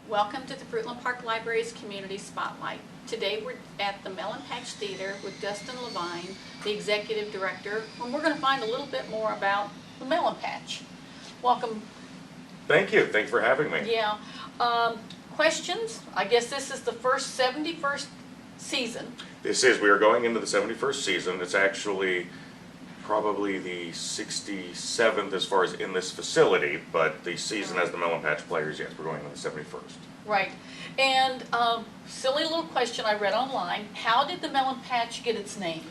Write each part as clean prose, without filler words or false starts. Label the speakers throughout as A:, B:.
A: Welcome to the Fruitland Park Library's Community Spotlight. Today we're at the Melon Patch Theater with Dustin Levine, the Executive Director, and we're going to find a little bit more about the Melon Patch. Welcome.
B: Thank you. Thanks for having me.
A: Yeah. Questions? I guess this is the 71st season.
B: We are going into the 71st season. It's actually probably the 67th as far as in this facility, but the season as the Melon Patch Players, yes, we're going into the 71st.
A: Right. And silly little question I read online, how did the Melon Patch get its name?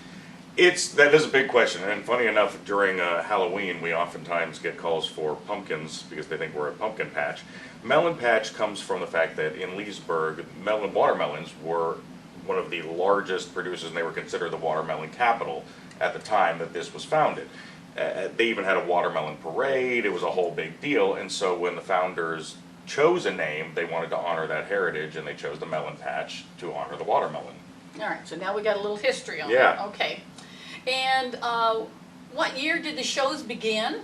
B: That is a big question, and funny enough, during Halloween, we oftentimes get calls for pumpkins because they think we're a pumpkin patch. Melon Patch comes from the fact that in Leesburg, watermelons were one of the largest producers, and they were considered the watermelon capital at the time that this was founded. They even had a watermelon parade. It was a whole big deal, and so when the founders chose a name, they wanted to honor that heritage, and they chose the Melon Patch to honor the watermelon.
A: All right, so now we got a little history on it. Okay. And what year did the shows begin?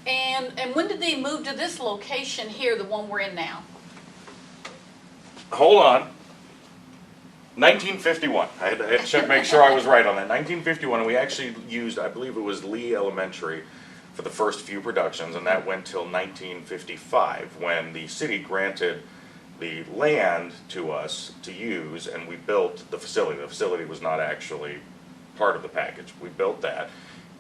A: And when did they move to this location here, the one we're in now?
B: Hold on. 1951. I had to check, make sure I was right on that. 1951, and we actually used, I believe it was Lee Elementary for the first few productions, and that went till 1955 when the city granted the land to us to use, and we built the facility. The facility was not actually part of the package. We built that,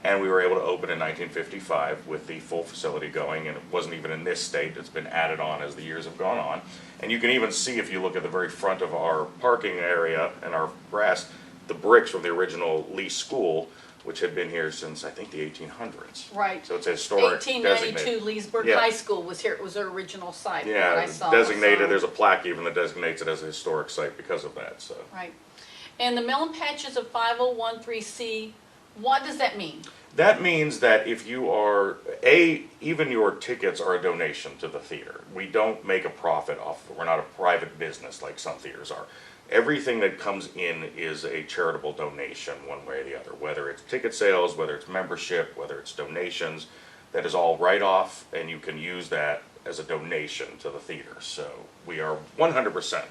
B: and we were able to open in 1955 with the full facility going, and it wasn't even in this state. It's been added on as the years have gone on. And you can even see, if you look at the very front of our parking area and our grass, the bricks from the original Lee School, which had been here since, I think, the 1800s.
A: Right.
B: So it's a historic
A: 1892 Leesburg High School was here. It was their original site.
B: Yeah,
A: what I saw,
B: designated. There's a plaque even that designates it as a historic site because of that. So.
A: Right. And the Melon Patch is a 501(c). What does that mean?
B: That means that if you are, even your tickets are a donation to the theater. We don't make a profit off of it. We're not a private business like some theaters are. Everything that comes in is a charitable donation one way or the other, whether it's ticket sales, whether it's membership, whether it's donations. That is all write-off, and you can use that as a donation to the theater. So we are 100%.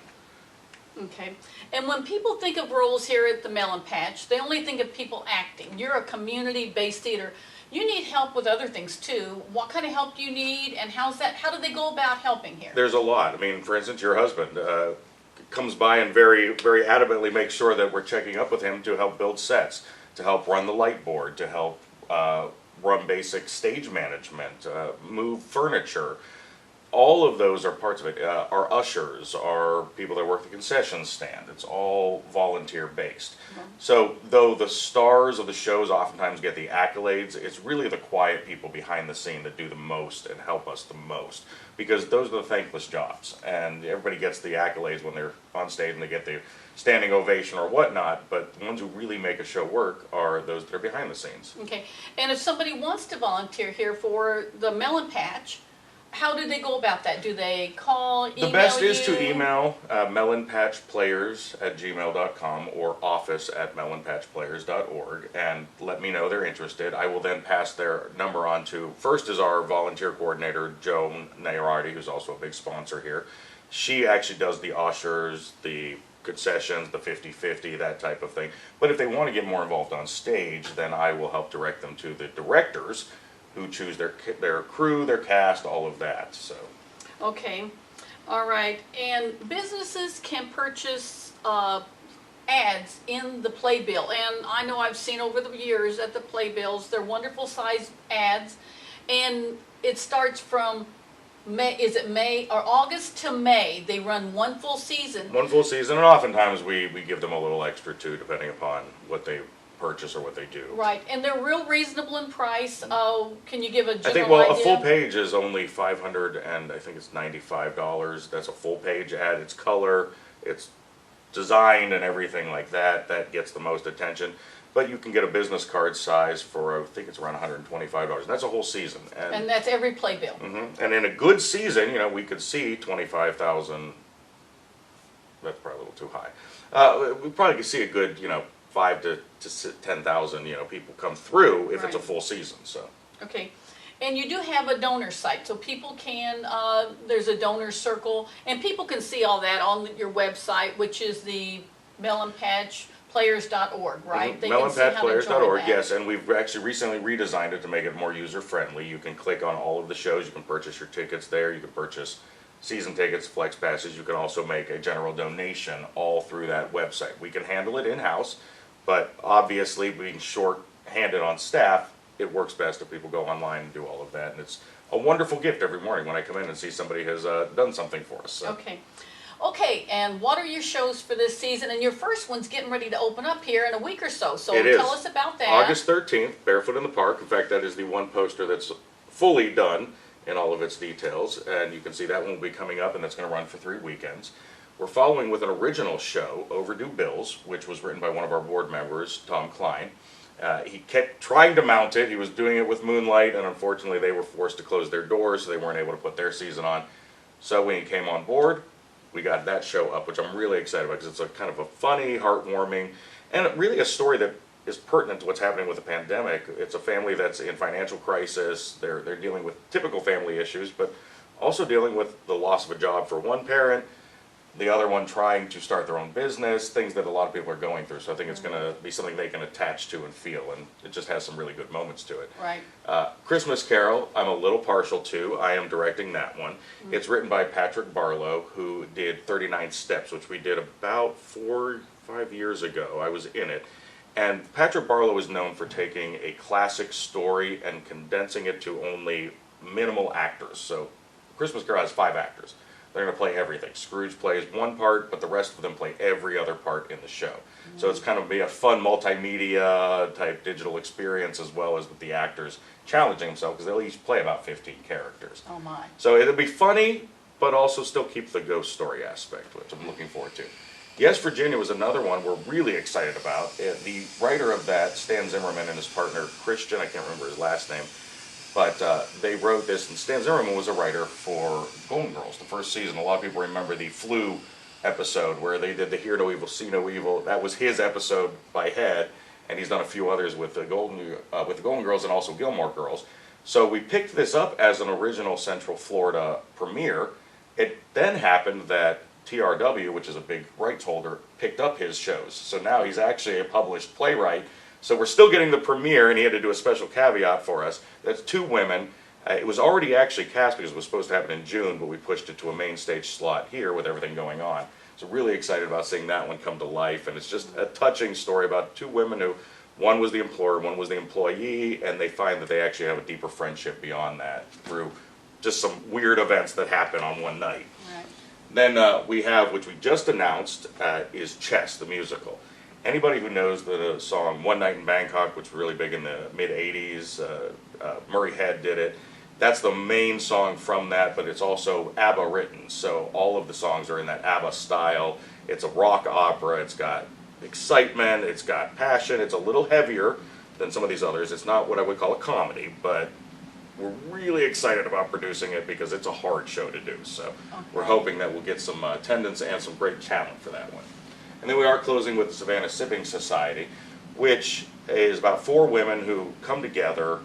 A: Okay. And when people think of roles here at the Melon Patch, they only think of people acting. You're a community-based theater. You need help with other things too. What kind of help do you need, and how do they go about helping here?
B: There's a lot. I mean, for instance, your husband comes by and very, very adamantly makes sure that we're checking up with him to help build sets, to help run the light board, to help run basic stage management, move furniture. All of those are parts of it. Our ushers, our people that work the concession stand. It's all volunteer based. Mm-hmm. So though the stars of the shows oftentimes get the accolades, it's really the quiet people behind the scene that do the most and help us the most, because those are the thankless jobs. And everybody gets the accolades when they're on stage and they get the standing ovation or whatnot, but the ones who really make a show work are those that are behind the scenes.
A: Okay. And if somebody wants to volunteer here for the Melon Patch, how do they go about that? Do they call, email you?
B: The best is to email melonpatchplayers@gmail.com or office@melonpatchplayers.org and let me know they're interested. I will then pass their number on to, first is our volunteer coordinator, Joan Nairardi, who's also a big sponsor here. She actually does the ushers, the concessions, the 50-50, that type of thing. But if they want to get more involved on stage, then I will help direct them to the directors, who choose their crew, their cast, all of that. So.
A: Okay, all right. And businesses can purchase ads in the playbill, and I know I've seen over the years at the playbills, they're wonderful size ads, and it starts from May. Is it May or August to May? They run one full season.
B: One full season, and oftentimes we give them a little extra too, depending upon what they purchase or what they do.
A: Right, and they're real reasonable in price. Can you give a general
B: I think, well,
A: idea?
B: a full page is only $500 and I think it's $95. That's a full page ad. It's color, it's designed and everything like that. That gets the most attention. But you can get a business card size for, I think it's around $125. That's a whole season.
A: And that's every playbill.
B: Mm-hmm. And in a good season, you know, we could see 25,000. That's probably a little too high. We probably could see a good, 5 to 10,000, people come through if it's a full season. So.
A: Okay. And you do have a donor site, so people can, there's a donor circle, and people can see all that on your website, which is the melonpatchplayers.org, right? They can see how to join
B: melonpatchplayers.org,
A: that.
B: yes, and we've actually recently redesigned it to make it more user-friendly. You can click on all of the shows, you can purchase your tickets there, you can purchase season tickets, flex passes, you can also make a general donation all through that website. We can handle it in-house, but obviously being short-handed on staff, it works best if people go online and do all of that, and it's a wonderful gift every morning when I come in and see somebody has done something for us. So.
A: Okay. Okay, and what are your shows for this season? And your first one's getting ready to open up here in a week or so, so
B: It is.
A: tell us about that.
B: August 13th, Barefoot in the Park. In fact, that is the one poster that's fully done in all of its details, and you can see that one will be coming up, and that's going to run for 3 weekends. We're following with an original show, Overdue Bills, which was written by one of our board members, Tom Klein. He kept trying to mount it. He was doing it with Moonlight, and unfortunately they were forced to close their doors, so they weren't able to put their season on. So when he came on board, we got that show up, which I'm really excited about, because it's a kind of a funny, heartwarming, and really a story that is pertinent to what's happening with the pandemic. It's a family that's in financial crisis. They're dealing with typical family issues, but also dealing with the loss of a job for one parent, the other one trying to start their own business, things that a lot of people are going through. So I think it's going to be something they can attach to and feel, and it just has some really good moments to it.
A: Right.
B: Christmas Carol, I'm a little partial to. I am directing that one. Mm-hmm. It's written by Patrick Barlow, who did 39 Steps, which we did about 4 or 5 years ago. I was in it. And Patrick Barlow is known for taking a classic story and condensing it to only minimal actors. So Christmas Carol has 5 actors. They're going to play everything. Scrooge plays one part, but the rest of them play every other part in the show. Mm-hmm. So it's kind of be a fun multimedia type digital experience, as well as with the actors challenging themselves, because they'll each play about 15 characters.
A: Oh my.
B: So it'll be funny, but also still keep the ghost story aspect, which I'm looking forward to. Yes, Virginia was another one we're really excited about. The writer of that, Stan Zimmerman, and his partner Christian, I can't remember his last name, but they wrote this, and Stan Zimmerman was a writer for Golden Girls, the first season. A lot of people remember the flu episode where they did the Hear No Evil, See No Evil. That was his episode by head, and he's done a few others with the Golden Girls and also Gilmore Girls. So we picked this up as an original Central Florida premiere. It then happened that TRW, which is a big rights holder, picked up his shows. So now he's actually a published playwright. So we're still getting the premiere, and he had to do a special caveat for us. That's 2 women. It was already actually cast because it was supposed to happen in June, but we pushed it to a main stage slot here with everything going on. So really excited about seeing that one come to life. And it's just a touching story about 2 women who, one was the employer, one was the employee, and they find that they actually have a deeper friendship beyond that through just some weird events that happen on one night.
A: Right.
B: Then we have, which we just announced, is Chess, the musical. Anybody who knows the song One Night in Bangkok, which was really big in the mid-'80s, Murray Head did it. That's the main song from that, but it's also ABBA written. So all of the songs are in that ABBA style. It's a rock opera. It's got excitement. It's got passion. It's a little heavier than some of these others. It's not what I would call a comedy, but we're really excited about producing it because it's a hard show to do. So we're hoping that we'll get some attendance and some great talent for that one. And then we are closing with the Savannah Sipping Society, which is about 4 women who come together.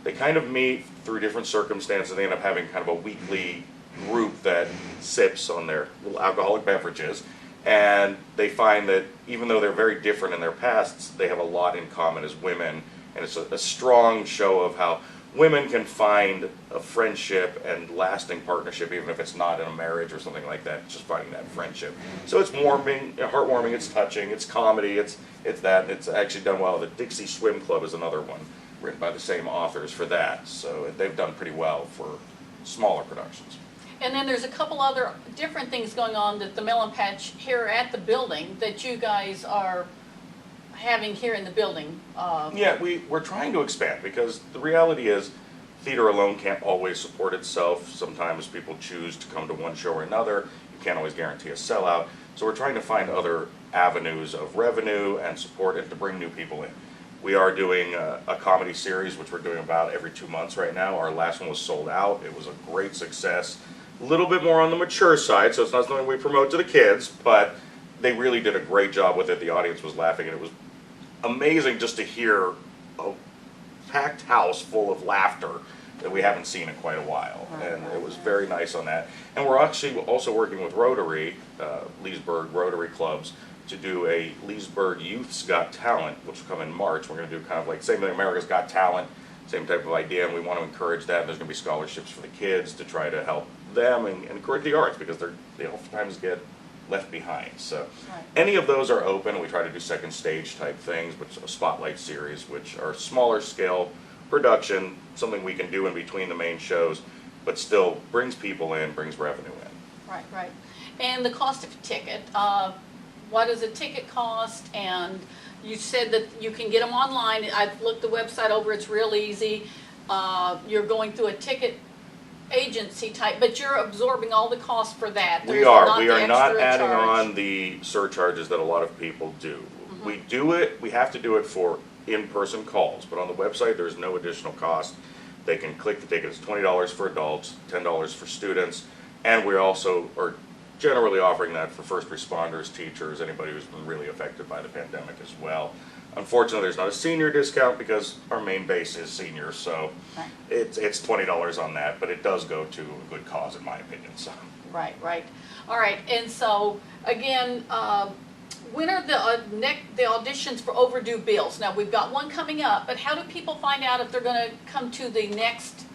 B: They kind of meet through different circumstances. They end up having kind of a weekly group that sips on their little alcoholic beverages. And they find that even though they're very different in their pasts, they have a lot in common as women. And it's a strong show of how women can find a friendship and lasting partnership, even if it's not in a marriage or something like that, just finding that friendship. So it's warming, heartwarming, it's touching, it's comedy, it's that, and it's actually done well. The Dixie Swim Club is another one, written by the same authors for that. So they've done pretty well for smaller productions.
A: And then there's a couple other different things going on at the Melon Patch here at the building that you guys are having here in the building.
B: Yeah, we're trying to expand, because the reality is theater alone can't always support itself. Sometimes people choose to come to one show or another. You can't always guarantee a sellout. So we're trying to find other avenues of revenue and support and to bring new people in. We are doing a comedy series, which we're doing about every 2 months right now. Our last one was sold out. It was a great success. A little bit more on the mature side, so it's not something we promote to the kids, but they really did a great job with it. The audience was laughing, and it was amazing just to hear a packed house full of laughter that we haven't seen in quite a while.
A: Right,
B: And
A: right,
B: it was
A: right.
B: very nice on that. And we're actually also working with Rotary, Leesburg Rotary Clubs, to do a Leesburg Youth's Got Talent, which will come in March. We're going to do kind of like same thing, America's Got Talent, same type of idea, and we want to encourage that. And there's going to be scholarships for the kids to try to help them and encourage the arts, because they oftentimes get left behind. So
A: Right.
B: any of those are open. We try to do second stage type things, which are spotlight series, which are smaller scale production, something we can do in between the main shows, but still brings people in, brings revenue in.
A: Right, right. And the cost of a ticket, what does a ticket cost? And you said that you can get them online. I've looked the website over, it's real easy. You're going through a ticket agency type, but you're absorbing all the costs for that.
B: We
A: There's
B: are. We
A: the
B: are not
A: extra
B: adding
A: charge.
B: on the surcharges that a lot of people do. We do it, we have to do it for in-person calls, but on the website, there's no additional cost. They can click the ticket. It's $20 for adults, $10 for students, and we also are generally offering that for first responders, teachers, anybody who's been really affected by the pandemic as well. Unfortunately, there's not a senior discount because our main base is seniors, so
A: Right.
B: it's $20 on that, but it does go to a good cause in my opinion. So
A: Right, right. All right, and so, again, when are the auditions for Overdue Bills? Now, we've got one coming up, but how do people find out if they're gonna come to the next,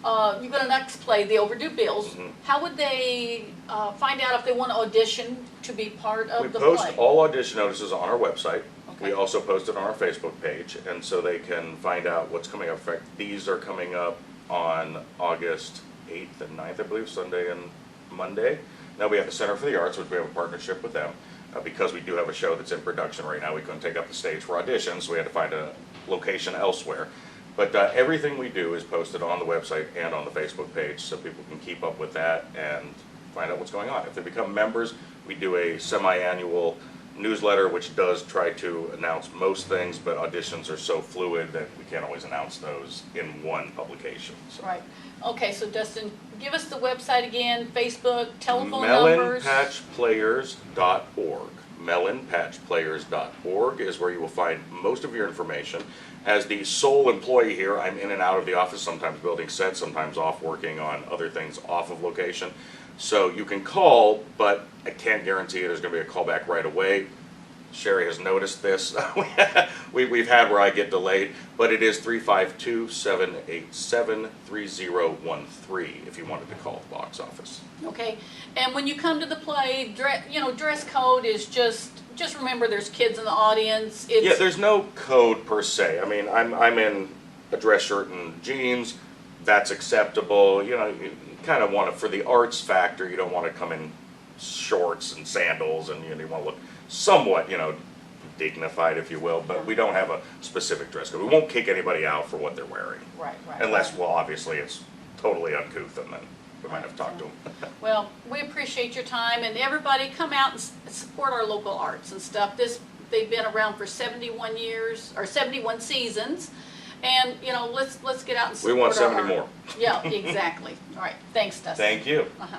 A: you're gonna next play, the Overdue Bills? How would they find out if they want to audition to be part of
B: we
A: the
B: post
A: play?
B: all audition notices on our website.
A: Okay.
B: We also post it on our Facebook page, and so they can find out what's coming up. In fact, these are coming up on August 8th and 9th, I believe, Sunday and Monday. Now we have the Center for the Arts, which we have a partnership with them. Because we do have a show that's in production right now, we couldn't take up the stage for auditions, so we had to find a location elsewhere. But everything we do is posted on the website and on the Facebook page, so people can keep up with that and find out what's going on. If they become members, we do a semi-annual newsletter, which does try to announce most things, but auditions are so fluid that we can't always announce those in one publication. So.
A: Right. Okay, so Dustin, give us the website again, Facebook, telephone numbers.
B: melonpatchplayers.org. melonpatchplayers.org is where you will find most of your information. As the sole employee here, I'm in and out of the office, sometimes building sets, sometimes off working on other things off of location. So you can call, but I can't guarantee there's going to be a call back right away. Sherry has noticed this. We've had where I get delayed, but it is 352-787-3013 if you wanted to call the box office.
A: Okay, and when you come to the play, dress code is just remember there's kids in the audience.
B: Yeah, there's no code per se. I mean, I'm in a dress shirt and jeans. That's acceptable. You know, you kind of want to, for the arts factor, you don't want to come in shorts and sandals, and you want to look somewhat, dignified, if you will, but we don't have a specific dress code. We won't kick anybody out for what they're wearing.
A: Right, right.
B: Unless,
A: right.
B: well, obviously it's totally uncouth, and then we might have to talk to them.
A: Well, we appreciate your time, and everybody come out and support our local arts and stuff. They've been around for 71 years, or 71 seasons, and, let's get out and support
B: We want
A: our
B: 70
A: art.
B: more.
A: Yeah, exactly. All right, thanks, Dustin.
B: Thank you.
A: Uh-huh.